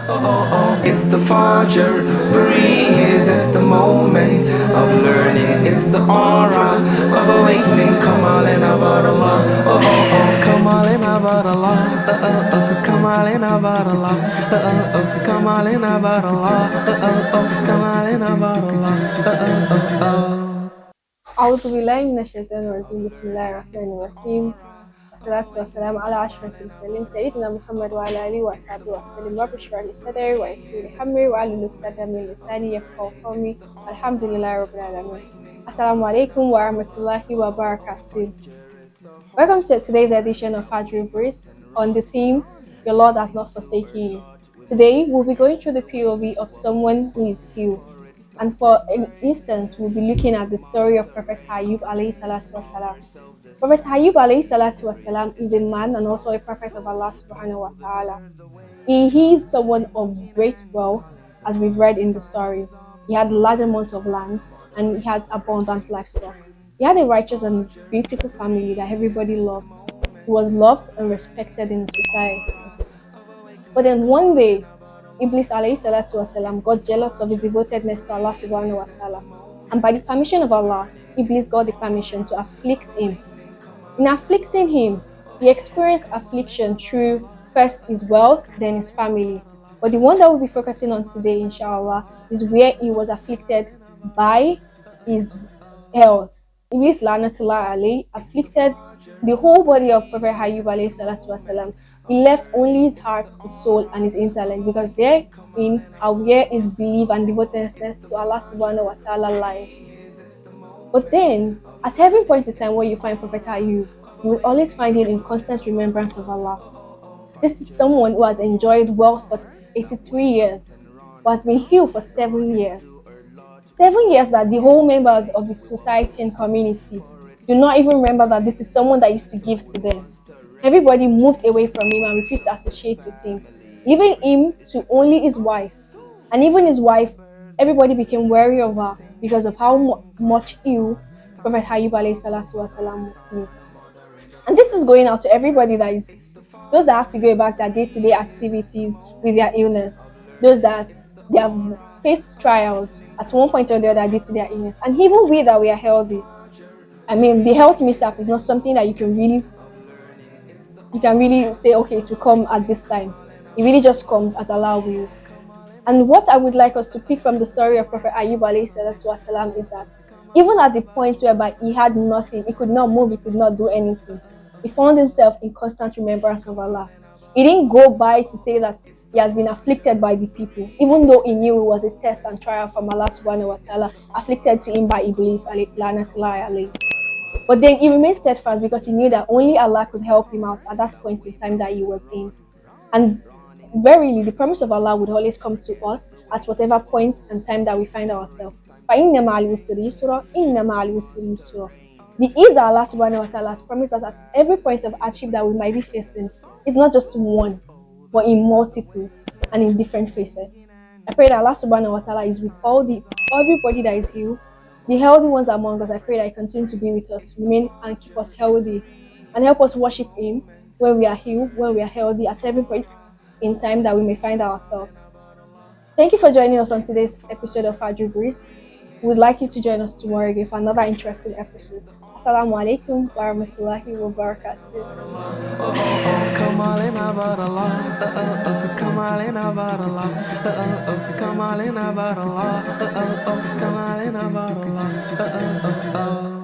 It's the Fajr Breeze, it's the moment of learning, it's the aura of awakening. Come all in about Allah, come all in about Allah, come all in about Allah, come all in about Allah, come all in about Allah. أعوذ بالله من الشيطان الرجيم بسم الله الرحمن الرحيم والصلاة والسلام على أشرف المرسلين سيدنا محمد وعلى آله وصحبه وسلم رب اشرح لي صدري ويسر لي أمري واحلل عقدة من لساني يفقهوا قولي الحمد لله رب العالمين. Assalamu alaikum wa rahmatullahi wa barakatuh. Welcome to today's edition of Fajr Breeze on the theme Your Lord has not forsaken you. Today we'll be going through the POV of someone who is healed. And for an instance, we'll be looking at the story of Prophet Ayyub alayhi salatu wasalam. Prophet Ayyub alayhi salatu wasalam is a man and also a prophet of Allah subhanahu wa ta'ala. He is someone of great wealth, as we've read in the stories. He had large amounts of land and he had abundant livestock. He had a righteous and beautiful family that everybody loved. He was loved and respected in society. But then one day, Iblis alayhi salatu wasalam got jealous of his devotedness to Allah subhanahu wa ta'ala. And by the permission of Allah, Iblis got the permission to afflict him. In afflicting him, he experienced affliction through first his wealth, then his family. But the one that we'll be focusing on today, inshallah, is where he was afflicted by his health. Iblis Lanatullah alayhi afflicted the whole body of Prophet Ayyub alayhi salatu wasalam. He left only his heart, his soul, and his intellect, because therein are where his belief and devotedness to Allah subhanahu wa ta'ala lies. But then, at every point in time where you find Prophet Ayyub, you will always find him in constant remembrance of Allah. This is someone who has enjoyed wealth for 83 years, who has been healed for 7 years. 7 years that the whole members of his society and community do not even remember that this is someone that used to give to them. Everybody moved away from him and refused to associate with him, leaving him to only his wife. And even his wife, everybody became wary of her because of how much ill Prophet Ayyub alayhi salatu wasalam is. And this is going out to everybody that is, those that have to go about their day-to-day activities with their illness, those that they have faced trials at one point or the other due to their illness. And even we that we are healthy, I mean, the health mishap is not something that you can really say, okay, it will come at this time. It really just comes as Allah wills. And what I would like us to pick from the story of Prophet Ayyub alayhi salatu wasalam is that even at the point whereby he had nothing, he could not move, he could not do anything, he found himself in constant remembrance of Allah. He didn't go by to say that he has been afflicted by the people, even though he knew it was a test and trial from Allah subhanahu wa ta'ala, afflicted to him by Iblis lanatullahi alayhi. But then he remained steadfast because he knew that only Allah could help him out at that point in time that he was in. And verily, the promise of Allah would always come to us at whatever point and time that we find ourselves. فَإِنَّ مَعَ الْعُسْرِ يُسْرًا إِنَّ مَعَ الْعُسْرِ يُسْرًا. The ease that Allah subhanahu wa ta'ala has promised us at every point of hardship that we might be facing is not just one, but in multiples and in different facets. I pray that Allah subhanahu wa ta'ala is with everybody that is healed, the healthy ones among us. I pray that He continue to be with us, remain and keep us healthy, and help us worship Him when we are healed, when we are healthy, at every point in time that we may find ourselves. Thank you for joining us on today's episode of Fajr Breeze. We'd like you to join us tomorrow again for another interesting episode. Assalamu alaikum wa rahmatullahi wa barakatuh. Come all in about Allah, come all in about Allah, come all in about Allah, come all in about Allah.